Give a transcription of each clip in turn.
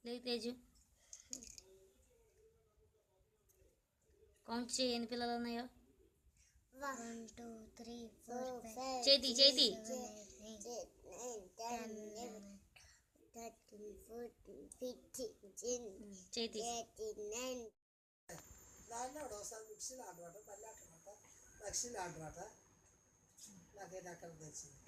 లేదు తేజు కౌంట్ చేయి ఎన్ని పిల్లలు ఉన్నాయో. 1 2 3 4 5 చేతి 7 8 9 10 11 12 13 14 15 చేతి 18 దాన్ని ఒకసారి మిక్సీలో ఆడమాట మళ్ళీ ఆడమాట మిక్సీలో ఆడమాట నాకైతే అక్కడ తెచ్చింది.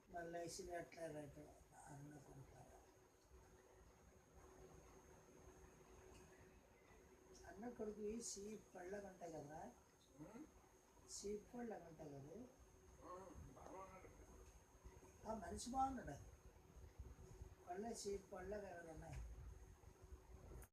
మళ్ళీ వేసి ఎట్లా రైతు అన్న కొడుకు సీప్ పళ్ళగా ఉంటాయి కదా, సీప్ పళ్ళగా ఉంటాయి కదా. మనిషి బాగున్నాడు, పళ్ళ సీప్ పళ్ళగా ఉన్నాయి.